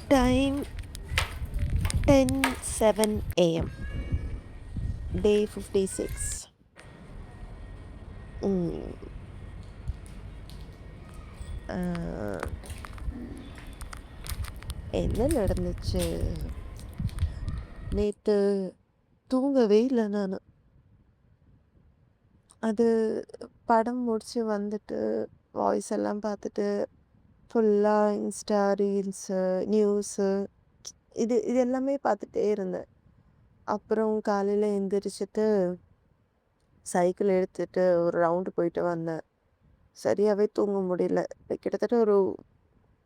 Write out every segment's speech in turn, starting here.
Time 10:07 a.m. Day 56. ம். ஆ, என்ன நடந்துச்சு? நேத்து தூங்கவே இல்ல நானு. அது படம் முடிச்சு வந்துட்டு, வாய்ஸ் எல்லாம் பார்த்துட்டு, ஃபுல்லா இன்ஸ்டா, ரீல்ஸு, நியூஸு இது இது எல்லாமே பார்த்துட்டே இருந்தேன். அப்புறம் காலையில எந்திரிச்சுட்டு, சைக்கிள் எடுத்துட்டு ஒரு ரவுண்டு போயிட்டு வந்தேன். சரியாவே தூங்க முடியல. கிட்டத்தட்ட ஒரு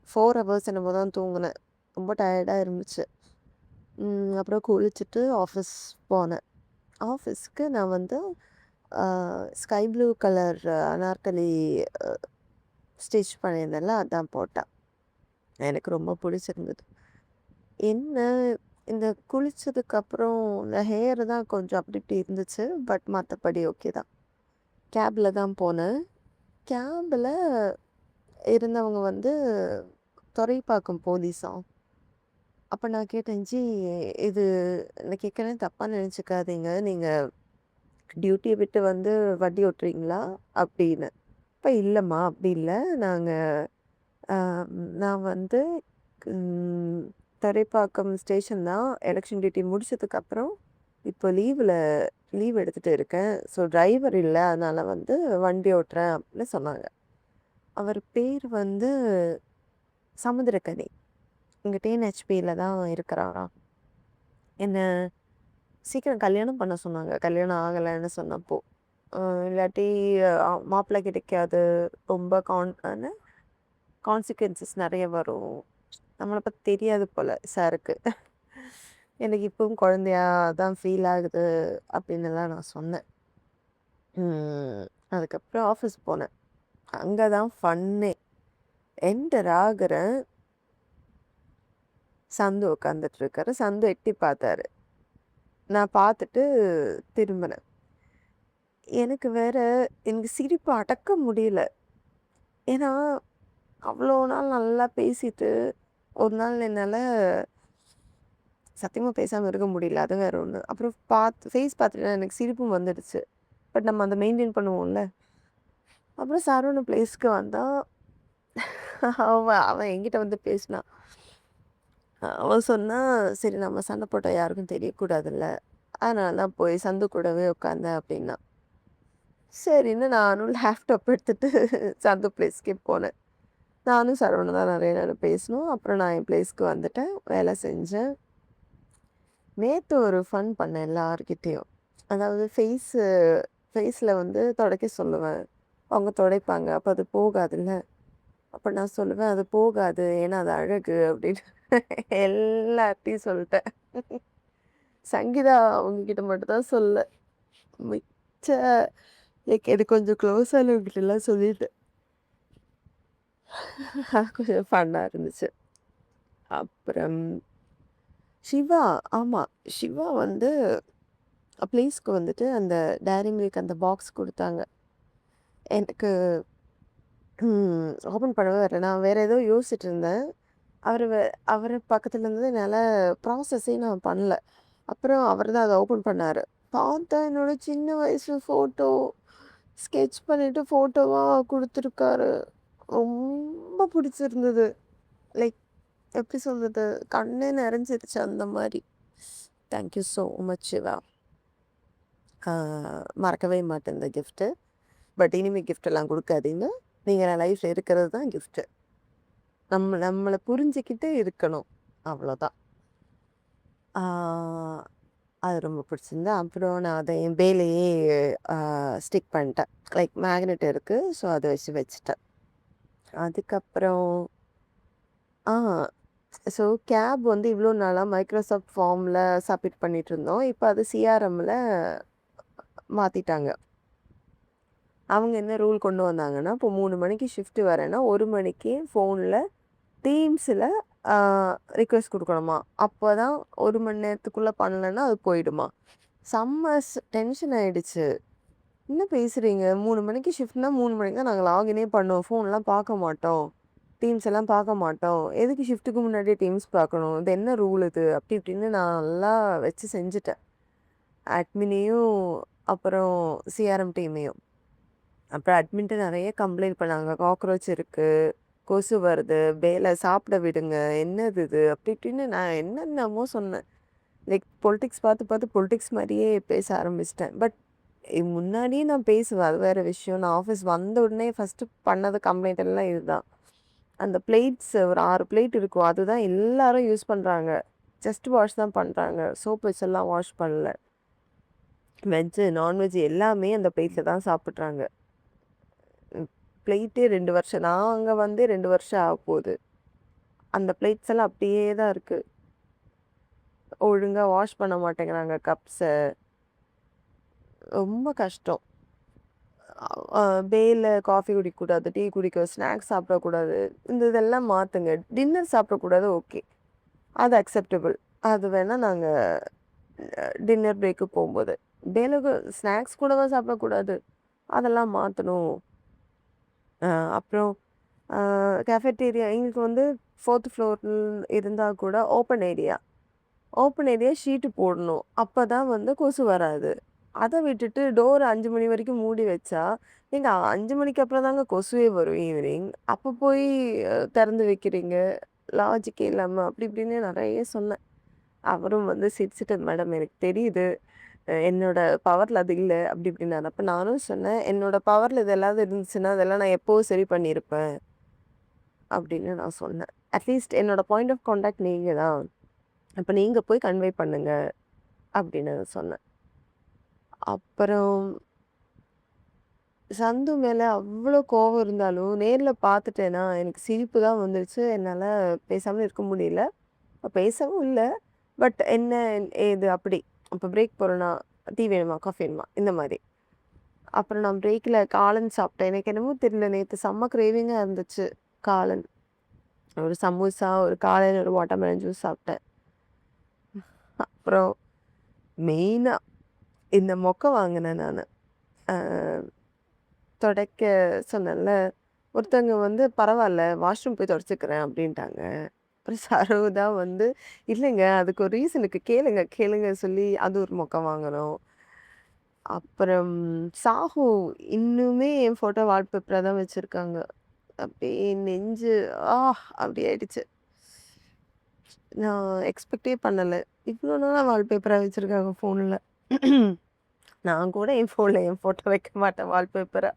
4 ஹவர்ஸ் என்னமோ தான் தூங்குனேன். ரொம்ப டயர்டா இருந்துச்சு. அப்புறம் குளிச்சுட்டு ஆஃபீஸ் போனேன். ஆஃபீஸ்க்கு நான் வந்து ஆ ஸ்கை ப்ளூ கலர் அனார்கலி அ ஸ்டிச் பண்ணியிருந்தேன்ல, அதான் போட்டேன். எனக்கு ரொம்ப பிடிச்சிருந்தது. என்ன இந்த குளிச்சதுக்கப்புறம் இந்த ஹேர் தான் கொஞ்சம் அப்படி இப்படி இருந்துச்சு. பட் மத்தபடி ஓகே தான். கேப்ல தான் போனேன். கேப்ல இருந்தவங்க வந்து துறைப்பாக்கம் போலீஸாம். அப்ப நான் கேட்டேன், "ஜி இது நான் கேட்குறேன் தப்பா நினச்சுக்காதீங்க. நீங்க டியூட்டிய விட்டு வந்து வண்டி ஓட்டுறீங்களா?" அப்படின்னு. அப்ப "இல்லம்மா அப்படி இல்ல. நாங்க அ நான் வந்து ம் துறைப்பாக்கம் ஸ்டேஷன் தான். எலக்ஷன் டியூட்டி முடிச்சதுக்கப்புறம் இப்போ லீவ் எடுத்துட்டு இருக்கேன். ஸோ டிரைவர் இல்ல. அதனால வந்து வண்டி ஓட்டுறேன்" அப்படின்னு சொன்னாங்க. அவர் பேர் வந்து சமுத்திரக்கனி. இங்க டிஎன்ஹெச்பில தான் இருக்கிறாராம். என்ன சீக்கிரம் கல்யாணம் பண்ண சொன்னாங்க. கல்யாணம் ஆகலைன்னு சொன்னப்போ. அ இல்லாட்டி மாப்பிள்ளை கிடைக்காது. ரொம்ப கான்சிக்வென்சஸ் நெறைய வரும். நம்மள பத்தி தெரியாது போல சாருக்கு. எனக்கு இப்பவும் குழந்தையா தான் ஃபீல் ஆகுது அப்படின்னுலாம் நான் சொன்னேன். ம். அதுக்கப்புறம் ஆஃபீஸ் போனேன். அங்க தான் ஃபன்னே. என்டர் ஆகுறேன். சந்து உட்காந்துட்டு இருக்காரு. சந்து எட்டி பார்த்தாரு. நான் பார்த்துட்டு திரும்பினேன். எனக்கு சிரிப்பு அடக்க முடியல. ஏன்னா, அவ்வளோ நாள் நல்லா பேசிட்டு, ஒரு நாள் என்னால சத்தியமா பேசாம இருக்க முடியல. அது வேற ஒண்ணு. அப்புறம் ஃபேஸ் பார்த்துட்டு எனக்கு சிரிப்பும் வந்துடுச்சு. பட் நம்ம அத மெயின்டெயின் பண்ணுவோம்ல. அப்புறம் சரவண பிளேஸ்க்கு வந்தா, அவன் அவன் என்கிட்ட வந்து பேசினான். அவன் சொன்னா, "சரி நம்ம சண்டை போட்டா யாருக்கும் தெரியக்கூடாதுல்ல. அதனால தான் போய் சந்து கூடவே உட்காந்தேன்" அப்படின்னா. சரின்னு நானும் லேப்டாப் எடுத்துட்டு சந்து பிளேஸ்க்கே போனேன். நானும் சரவணனும் தான் நெறைய நேரம் பேசினோம். அப்புறம் நான் என் பிளேஸ்க்கு வந்துட்டேன். வேலை செஞ்சேன். நேத்து ஒரு ஃபன் பண்ணேன் எல்லார்கிட்டயும். அதாவது ஃபேஸ்ல வந்து துடைக்க சொல்லுவேன். அவங்க துடைப்பாங்க. அப்ப அது போகாதுல்ல. அப்ப நான் சொல்லுவேன், "அது போகாது. ஏன்னா அது அழகு" அப்படின்னு எல்லார்ட்டயும் சொல்லிட்டேன். சங்கீதா அவங்க கிட்ட மட்டும் தான் சொல்லல. மிச்ச எனக்கு கொஞ்சம் க்ளோஸ் ஆனவங்ககிட்டலாம் சொல்லிட்டேன். அது கொஞ்சம் ஃபன்னா இருந்துச்சு. அப்புறம் சிவா ஆமா. சிவா வந்து பிளேஸ்க்கு வந்துட்டு அந்த டைரி மில்க் அந்த பாக்ஸ் குடுத்தாங்க. எனக்கு ஓப்பன் பண்ணவே வரல. நான் வேற ஏதோ யோசிச்சுட்டு இருந்தேன். அவரு வ அவரு பக்கத்துல இருந்தது என்னால ப்ராசஸே நான் பண்ணல. அப்புறம் அவரு தான் அத ஓப்பன் பண்ணாரு. பார்த்தா என்னோட சின்ன வயசு ஃபோட்டோ ஸ்கெட்ச் பண்ணிட்டு ஃபோட்டோவா குடுத்துருக்காரு. ரொம்ப பிடிச்சிருந்தது. லைக் எப்படி சொல்றது? கண்ணே நெறஞ்சிருச்சு அந்த மாரி. Thank you so much Shiva. ஆ மறக்கவே மாட்டேன் இந்த கிஃப்ட்டு. பட் இனிமே கிஃப்ட்லாம் குடுக்காதீங்க. நீங்க என் லைஃப்ல இருக்கிறது தான் கிஃப்ட்டு. நம்மள புரிஞ்சுக்கிட்டு இருக்கணும். அவ்வளோதான். ஆ அது ரொம்ப பிடிச்சிருந்து. அப்புறம் நான் அத என் பேலையே ஆ ஸ்டிக் பண்ணிட்டேன். லைக் மேக்னெட் இருக்கு. ஸோ அத வச்சுட்டேன். அதுக்கப்புறம் ஆ ஸோ கேப் வந்து இவ்வளோ நாளா மைக்ரோசாஃப்ட் ஃபார்ம்ல சப்மிட் பண்ணிட்டுருந்தோம். இப்ப அது சிஆர்எம்ல மாத்திட்டாங்க. அவங்க என்ன ரூல் கொண்டு வந்தாங்கன்னா, இப்போ 3 மணிக்கு ஷிஃப்ட் வரேன்னா, 1 மணிக்கு ஃபோன்ல டீம்ஸ்ல ஆ ரிக்வெஸ்ட் குடுக்கணுமா. அப்பதான் 1 மணி நேரத்துக்குள்ள பண்ணலன்னா அது போயிடுமா. செம்ம டென்ஷன் ஆயிடுச்சு. "என்ன பேசுறீங்க? 3 மணிக்கு ஷிஃப்ட்னா 3 மணிக்கு தான் நாங்க லாகினே பண்ணுவோம். ஃபோன்லாம் பார்க்க மாட்டோம்." டீம்ஸ் எல்லாம் பார்க்க மாட்டோம். எதுக்கு ஷிஃப்ட்டுக்கு முன்னாடியே டீம்ஸ் பார்க்கணும்? இது என்ன ரூல் இது? அப்படி இப்படின்னு நான் நல்லா வச்சு செஞ்சுட்டேன். அட்மினையும், அப்புறம் சிஆர்எம் டீமையும். அப்புறம் அட்மின்ட்ட நெறைய கம்ப்ளைண்ட் பண்ணாங்க. காக்ரோச் இருக்கு, கொசு வருது, வேலை சாப்பிட விடுங்க, என்னது இது? அப்படி இப்படின்னு நான் என்னென்னமோ சொன்னேன். லைக் பொலிட்டிக்ஸ் பார்த்து பார்த்து பொலிட்டிக்ஸ் மாரியே பேச ஆரம்பிச்சுட்டேன். பட் முன்னாடியே நான் பேசுவேன். அது வேற விஷயம். நான் ஆஃபீஸ் வந்த உடனே ஃபர்ஸ்ட்டு பண்ணது கம்ப்ளைண்ட் எல்லாம் இதுதான். அந்த பிளேட்ஸ் ஒரு 6 பிளேட் இருக்கும். அதுதான் எல்லாரும் யூஸ் பண்றாங்க. ஜஸ்ட் வாஷ் தான் பண்றாங்க. சோப் வச்செல்லாம் வாஷ் பண்ணல. வெஜ்ஜு, நான்வெஜ் எல்லாமே அந்த பிளேட்ல தான் சாப்பிடுறாங்க. பிளேட்டே 2 வருஷம் நான் அங்க வந்து 2 வருஷம் ஆகப்போகுது. அந்த பிளேட்ஸ் எல்லாம் அப்படியே தான் இருக்கு. ஒழுங்கா வாஷ் பண்ண மாட்டேங்கிறாங்க கப்ஸ. ரொம்ப கஷ்டம். அ பேல காஃபி குடிக்கக்கூடாது, டீ குடிக்க ஸ்நாக்ஸ் சாப்பிடக்கூடாது. இதெல்லாம் மாத்துங்க. டின்னர் சாப்பிடக்கூடாது ஓகே. அது அக்செப்டபிள். அது வேணா நாங்க டின்னர் பிரேக்கு போம்போது. பேலுக்கு ஸ்நாக்ஸ் கூடவா சாப்பிடக்கூடாது? அதெல்லாம் மாத்தணும். அ அப்புறம் கேஃபேட்டீரியா எங்களுக்கு வந்து 4த் ஃப்ளோர் இருந்தா கூட open area. Open area sheet போடணும். அப்பதான் வந்து கொசு வராது. அத விட்டுட்டு டோர் 5 மணி வரைக்கும் மூடி வச்சா, ஏங்க 5 மணிக்கு அப்புறம் தாங்க கொசுவே வரும் ஈவினிங். அப்ப போய் திறந்து வைக்கிறீங்க. லாஜிக்கே இல்லாம அப்படி இப்படின்னு நெறைய சொன்னேன். அவரும் வந்து சிரிச்சுட்டு, "மேடம் எனக்கு தெரியுது. என்னோட பவர்ல அது இல்ல." அப்படி இப்படின்னாரு. அப்ப நானும் சொன்னேன், "என்னோட பவர்ல இது எல்லாவது இருந்துச்சுன்னா, அதெல்லாம் நான் எப்பவோ சரி பண்ணியிருப்பேன்." அப்படின்னு நான் சொன்னேன். அட்லீஸ்ட் என்னோட பாயிண்ட் ஆஃப் கான்டாக்ட் நீங்க தான். அப்ப நீங்க போய் கன்வே பண்ணுங்க அப்படின்னு சொன்னேன். அப்புறம் சந்து மேல அவ்ளோ கோவம் இருந்தாலும், நேர்ல பார்த்துட்டேன்னா, எனக்கு சிரிப்பு தான் வந்துருச்சு. என்னால பேசாம இருக்க முடியல. பேசவும் இல்ல. பட் என்ன ஏது அப்படி. அப்ப பிரேக் போறோம்னா, டீ வேணுமா? காஃபி வேணுமா? இந்த மாரி. அப்புறம் நான் பிரேக்ல காளான் சாப்பிட்டேன். எனக்கு என்னமோ தெரியல. நேத்து செம்ம கிரேவிங்கா இருந்துச்சு. காளான். ஒரு சமோசா, ஒரு காளான், ஒரு வாட்டர்மெலன் ஜூஸ் சாப்பிட்டேன். அப்புறம் மெயினா இந்த மொக்க வாங்குனேன் நானு. அ தொடைக்க சொன்னேன்ல. ஒருத்தவங்க வந்து பரவால்ல வாஷ்ரூம் போய் தொடச்சுக்கிறேன் அப்படின்ட்டாங்க. அப்புறம் சரவு தான் வந்து, இல்லைங்க அதுக்கு ஒரு ரீசன் இருக்கு. கேளுங்க, கேளுங்க சொல்லி அது ஒரு மொக்க வாங்குனோம். அப்புறம் சாஹூ இன்னுமே என் ஃபோட்டோ வால்பேப்பரா தான் வச்சிருக்காங்க. அப்படியே நெஞ்சு ஆ! அப்படி ஆயிடுச்சு. நான் எக்ஸ்பெக்ட்டே பண்ணல. இவ்ளோ நாளா வால்பேப்பரா வச்சிருக்காங்க ஃபோன்ல. நான் கூட என் ஃபோன்ல என் ஃபோட்டோ வைக்க மாட்டேன் வால்பேப்பரா.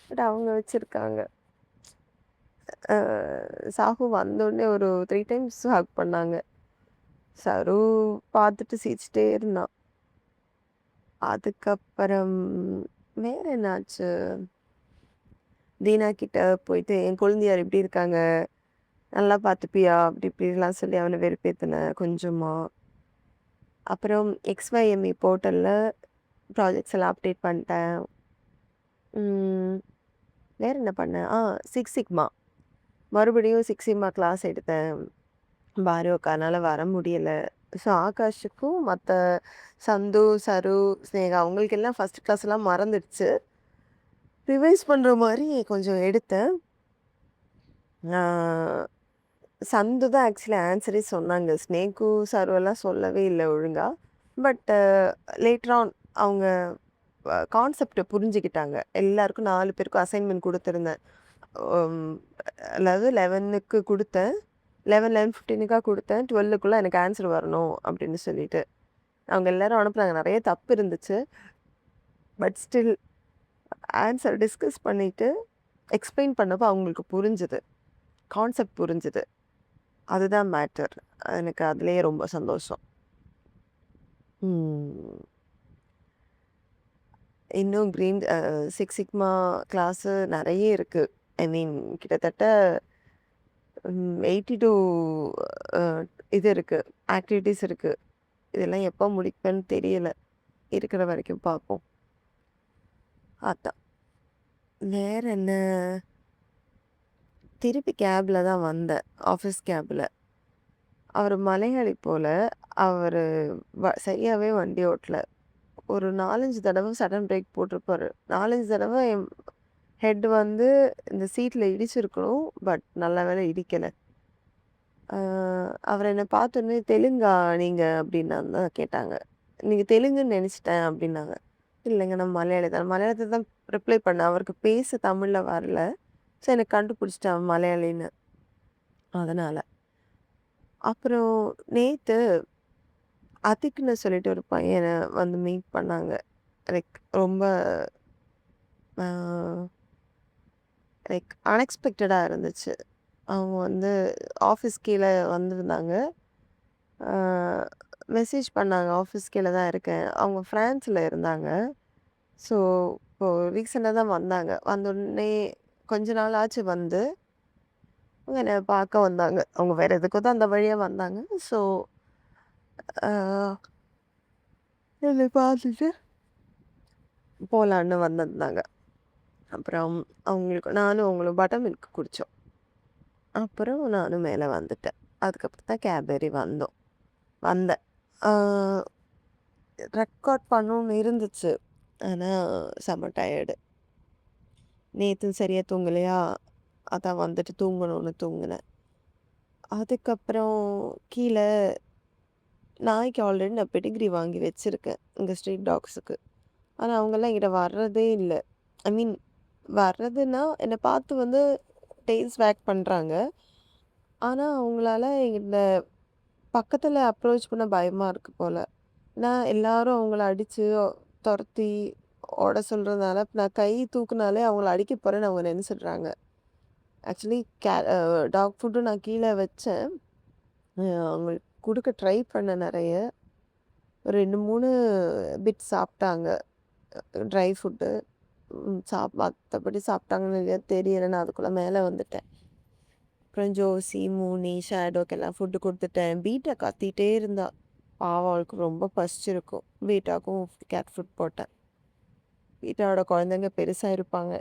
பட் அவங்க வச்சிருக்காங்க. அ சாஹூ வந்தோனே ஒரு 3 டைம்ஸ் ஹக் பண்ணாங்க. சரு பார்த்துட்டு சிரிச்சுட்டே இருந்தான். அதுக்கப்புறம் வேற என்னாச்சு? தீனா கிட்ட போயிட்டு, "என் கொழுந்தியார் எப்படி இருக்காங்க? நல்லா பார்த்துப்பியா?" அப்படி இப்படிலாம் சொல்லி அவன வெறுப்பேத்துனேன் கொஞ்சமா. அப்புறம் எக்ஸ்ஒய்எம்இ போர்ட்டல்ல ப்ராஜெக்ட்ஸ் எல்லாம் அப்டேட் பண்ணிட்டேன். ம். வேற என்ன பண்ணேன்? Six sigma. மறுபடியும் சிக்ஸ் சிக்மா கிளாஸ் எடுத்தேன். பாரதியோக்கானால வர முடியல. ஸோ ஆகாஷுக்கும் மத்த சந்து, சரு, ஸ்னேகா அவங்களுக்கெல்லாம் ஃபர்ஸ்ட் கிளாஸ்லாம் மறந்துடுச்சு. ரிவைஸ் பண்ற மாரி கொஞ்சம் எடுத்தேன். ஆ சந்து தான் ஆக்சுவலி ஆன்ஸரே சொன்னாங்க. ஸ்னேகு, சருவெல்லாம் சொல்லவே இல்ல ஒழுங்கா. பட் லேட்டர் ஆன் அவங்க கான்செப்ட்ட புரிஞ்சுக்கிட்டாங்க. எல்லாருக்கும் 4 பேருக்கும் அசைன்மென்ட் குடுத்துருந்தேன். ம் அதாவது 11க்கு குடுத்தேன். 11:15க்கா குடுத்தேன். 12க்குள்ள எனக்கு ஆன்ஸர் வரணும் அப்படின்னு சொல்லிட்டு. அவங்க எல்லாரும் அனுப்புனாங்க. நெறைய தப்பு இருந்துச்சு. பட் ஸ்டில் ஆன்ஸர் டிஸ்கஸ் பண்ணிட்டு, எக்ஸ்ப்ளைன் பண்ணப்போ அவங்களுக்கு புரிஞ்சுது. கான்செப்ட் புரிஞ்சுது. அதுதான் மேட்டர். எனக்கு அதிலேயே ரொம்ப சந்தோஷம். ம். இன்னும் சிக்ஸ் சிக்மா கிளாஸு நெறைய இருக்கு. ஐ மீன் கிட்டத்தட்ட 80 டூ அ இது இருக்கு. ஆக்டிவிட்டீஸ் இருக்கு. இதெல்லாம் எப்போ முடிப்பேன்னு தெரியல. இருக்கிற வரைக்கும் பார்ப்போம். அதான். வேற என்ன? திருப்பி கேப்ல தான் வந்தேன். ஆஃபீஸ் கேப்ல. அவரு மலையாளி போல. அவரு சரியாவே வண்டி ஓட்டல. ஒரு 4, 5 தடவ சடன் பிரேக் போட்டிருப்பாரு. 4, 5 தடவ ஹெட் வந்து இந்த சீட்ல இடிச்சிருக்கணும். பட் நல்ல வேளை இடிக்கல. அ அவர் என்ன பார்த்தோனே, "தெலுங்கா நீங்க?" அப்படின்னு தான் கேட்டாங்க. "நீங்க தெலுங்குன்னு நெனச்சுட்டேன்" அப்படின்னாங்க. இல்லைங்க நான் மலையாளி தான். மலையாளத்துல தான் ரிப்ளை பண்ணேன். அவருக்கு பேச தமிழ்ல வரல. ஸோ எனக்கு கண்டுபிடிச்சுட்டேன் அவன் மலையாளின்னு. அதனால. அப்புறம் நேத்து அதிக்ன்னு சொல்லிட்டு ஒரு பையன வந்து மீட் பண்ணாங்க. லைக் ரொம்ப அ லைக் அன்எக்ஸ்பெக்டடா இருந்துச்சு. அவங்க வந்து ஆஃபீஸ் கீழ வந்திருந்தாங்க. அ மெசேஜ் பண்ணாங்க. ஆஃபீஸ் கீழ தான் இருக்கேன். அவங்க ஃப்ரான்ஸ்ல இருந்தாங்க. ஸோ, இப்போ ரீசென்ட்டா தான் வந்தாங்க. வந்தோனே கொஞ்ச நாள் ஆச்சு வந்து, அவங்க என்ன பார்க்க வந்தாங்க. அவங்க வேற எதுக்கோ தான் அந்த வழியா வந்தாங்க. ஸோ, அ என்னை பார்த்துட்டு போலான்னு வந்திருந்தாங்க. அப்புறம் நானும் அவங்களும் பட்டர் மில்க் குடிச்சோம். அப்புறம் நானும் மேல வந்துட்டேன். அதுக்கப்புறம் தான் கேப் ஏறி வந்தேன். ஆ ரெக்கார்ட் பண்ணணும்னு இருந்துச்சு. ஆனா, செம்ம டயர்டு. நேத்து சரியா தூங்கலையா, அதான் வந்துட்டு தூங்கணும்னு தூங்குனேன். அதுக்கப்புறம் கீழ நாய்க்கு ஆல்ரெடி நான் பெடிகிரி வாங்கி வச்சிருக்கேன். இங்க ஸ்ட்ரீட் டாக்ஸுக்கு. ஆனா, அவங்கலாம் என்கிட்ட வர்றதே இல்ல. ஐ மீன் வர்றதுன்னா, என்ன பார்த்து வந்து டெய்ல் ஸ்வாக் பண்றாங்க. ஆனா, அவங்களால என்கிட்ட பக்கத்துல அப்ரோச் பண்ண பயமா இருக்கு போல. நான் எல்லாரும் அவங்கள அடிச்சு, தொரத்தி ஓட சொல்றதுனால, இப்ப நான் கை தூக்குனாலே அவங்கள அடிக்க போறேன்னு அவங்க நெனச்சுடுறாங்க. ஆக்சுவலி டாக் ஃபுட்டும் நான் கீழ வச்சேன். அவங்களுக்கு குடுக்க ட்ரை பண்ணேன் நெறைய. ஒரு 2, 3 பிட் சாப்ட்டாங்க. Try food. மத்தபடி சாப்பிட்டாங்கன்னு இல்லையா தெரியல. நான் அதுக்குள்ள மேல வந்துட்டேன். அப்புறம் ஜோசி, மூனி, ஷேடோக்கெல்லாம் ஃபுட்டு குடுத்துட்டேன். பீட்டா கத்திட்டே இருந்தா. பாவம் அவளுக்கு ரொம்ப பசிச்சிருக்கும். பீட்டாக்கும் கேட் ஃபுட் போட்டேன். பீட்டாவோட குழந்தைங்க பெருசா இருப்பாங்க.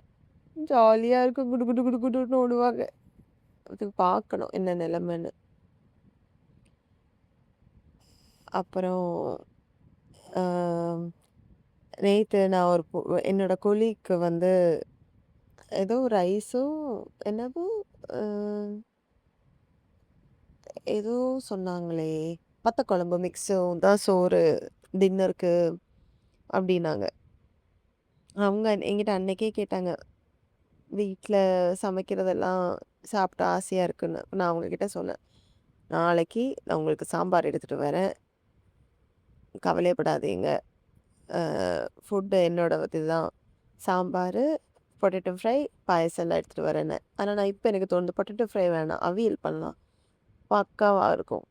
ஜாலியா இருக்கும். குடு குடு குடு குடுன்னு ஓடுவாங்க. அது பார்க்கணும் என்ன நிலைமைன்னு. அப்புறம் அ நேத்து நான் என்னோட கொலீக்கு வந்து ஏதோ ரைஸும் என்னது அ ஏதோ சொன்னாங்களே! வத்த குழம்பு மிக்ஸும் தான் சோறு டின்னருக்கு அப்டின்னாங்க. அவங்க என்கிட்ட அன்னைக்கே கேட்டாங்க. வீட்ல சமைக்கிறதெல்லாம் சாப்பிட்டா ஆசையா இருக்குன்னு. நான் அவங்ககிட்ட சொன்னேன். நாளைக்கு நான் உங்களுக்கு சாம்பார் எடுத்துட்டு வரேன். கவலையப்படாதீங்க. அ ஃபுட்டு என்னோட இதுதான். சாம்பாரு, பொட்டேட்டோ ஃப்ரை, பாயாசம்லாம் எடுத்துட்டு வரேன்னேன். ஆனா நான் இப்ப எனக்கு தோணுது பொட்டேட்டோ ஃப்ரை வேணாம். அவியல் பண்ணலாம். பக்காவா இருக்கும்.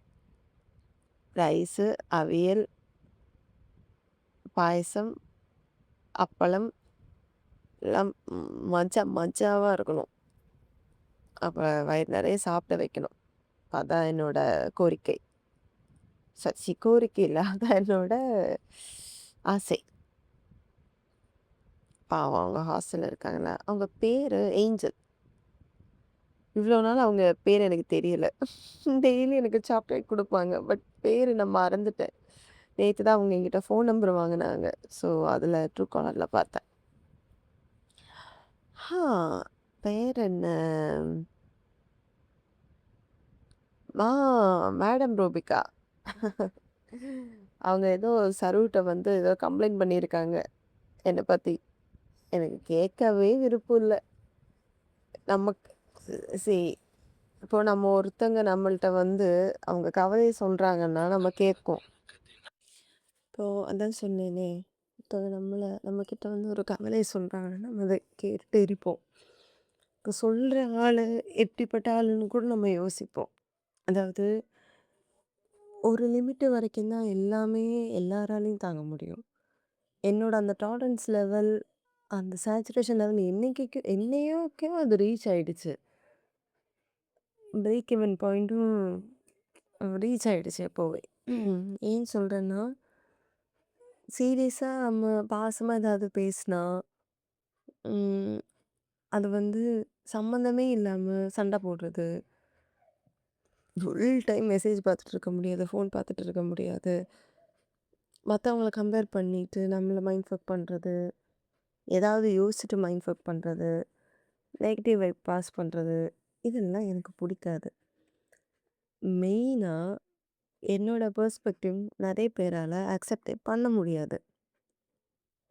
ரைஸு, அவியல், பாயசம், அப்பளம் எல்லாம் மஜாவா இருக்கணும். அப்ப வயிறு நெறைய சாப்பிட வைக்கணும். அதான் என்னோட கோரிக்கை. கோரிக்கை இல்ல. அதான் என்னோட ஆசை. பாவம் அவங்க ஹாஸ்டல்ல இருக்காங்கல்ல. அவங்க பேரு ஏஞ்சல். இவ்ளோ நாள் அவங்க பேரு எனக்கு தெரியல. டெய்லி எனக்கு சாக்லேட் குடுப்பாங்க. பட் பேரு நான் மறந்துட்டேன். நேத்து தான் அவங்க என்கிட்ட ஃபோன் நம்பர் வாங்குனாங்க. ஸோ, அதுல ட்ரூ காலர்ல பார்த்தேன். ஹா பேர் என்ன? ஆ மேடம் ரோபிகா. அவங்க ஏதோ சருட்ட வந்து ஏதோ கம்ப்ளைண்ட் பண்ணியிருக்காங்க. என்ன பத்தி. எனக்கு கேட்கவே விருப்பம் இல்ல. நமக்கு சி இப்போ நம்ம ஒருத்தங்க நம்மள்ட்ட வந்து அவங்க கவலைய சொல்றாங்கன்னா, நம்ம கேட்போம். இப்போ அதான் சொன்னேனே, ஒருத்தவங்க நம்மகிட்ட வந்து ஒரு கவலைய சொல்றாங்கன்னா, நம்ம அத கேட்டு இருப்போம். இப்போ சொல்ற ஆளு எப்படிப்பட்ட ஆளுன்னு கூட நம்ம யோசிப்போம். அதாவது ஒரு லிமிட் வரைக்கும் தான் எல்லாமே எல்லாராலயும் தாங்க முடியும். என்னோட அந்த டாலரன்ஸ் லெவல், அந்த சேச்சுரேஷன் லெவல் என்னையோக்கோ அது ரீச் ஆயிடுச்சு. பிரேக் ஈவன் பாயிண்ட்டும் ரீச் ஆயிடுச்சு எப்போவே. ஏன் சொல்றேன்னா, சீரியஸா நம்ம பாசமா ஏதாவது பேசினா, ம் அது வந்து சம்மந்தமே இல்லாம சண்டை போடுறது. ஃபுல் டைம் மெசேஜ் பார்த்துட்டு இருக்க முடியாது. ஃபோன் பார்த்துட்டு இருக்க முடியாது. மத்தவங்கள கம்பேர் பண்ணிட்டு நம்மள மைண்ட் ஃபக் பண்றது. ஏதாவது யோசிச்சுட்டு மைண்ட் ஃபக் பண்றது. நெகட்டிவ் வைப் பாஸ் பண்றது, இதெல்லாம் எனக்கு புடிக்காது. மெயினா என்னோட பெர்ஸ்பெக்டிவ் நெறைய பேரால அக்செப்டே பண்ண முடியாது.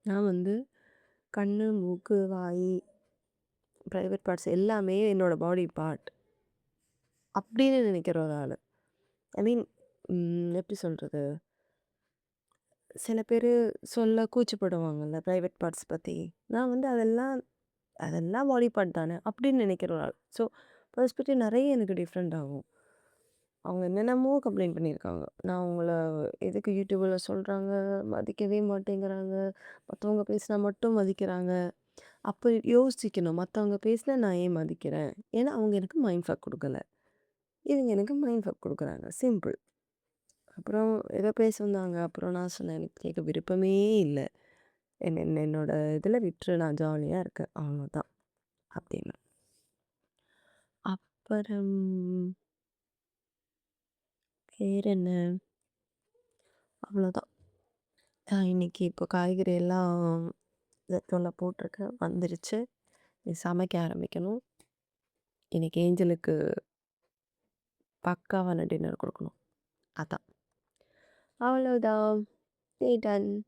நான் வந்து கண்ணு, மூக்கு, வாய், பிரைவேட் பார்ட்ஸ் எல்லாமே என்னோட பாடி பார்ட் அப்படின்னு நினைக்கிற ஒரு ஆளு. ஐ மீன் எப்படி சொல்றது? சில பேரு சொல்ல கூச்சப்படுவாங்கல்ல பிரைவேட் பார்ட்ஸ் பத்தி. நான் வந்து அதெல்லாம் அதெல்லாம் பாடி பார்ட் தானே அப்படின்னு நினைக்கிற ஒரு ஆள். ஸோ பெர்ஸ்பெக்டிவ் நெறைய எனக்கு டிஃப்ரெண்ட் ஆகும். அவங்க என்னென்னமோ கம்ப்ளைண்ட் பண்ணியிருக்காங்க. நான் அவங்கள எதுக்கு யூடியூப்ல சொல்றாங்க, மதிக்கவே மாட்டேங்கிறாங்க. மத்தவங்க பேசினா மட்டும் மதிக்கிறாங்க. அப்ப யோசிக்கணும். மத்தவங்க பேசினா நான் ஏன் மதிக்கிறேன்? ஏன்னா அவங்க எனக்கு மைண்ட் ஃபக் குடுக்கல. இவங்க எனக்கு மைண்ட் ஃபக் குடுக்குறாங்க. சிம்பிள். அப்புறம் ஏதோ பேச வந்தாங்க. அப்புறம் நான் சொன்னேன், "எனக்கு கேட்க விருப்பமே இல்ல. என்னோட இதில விட்டுரு. நான் ஜாலியா இருக்கேன். அவ்வளோதான்." அப்படின்னு. அப்புறம் வேற என்ன? அவ்வளோதான். இன்னைக்கு இப்போ காய்கறி எல்லாம் ஜெப்டோல போட்டிருக்கேன். வந்துருச்சு. இனி சமைக்க ஆரம்பிக்கணும். இன்னைக்கு ஏஞ்சலுக்கு பக்காவான டின்னர் குடுக்கணும். அதான். அவ்வளோதான். டே டன்.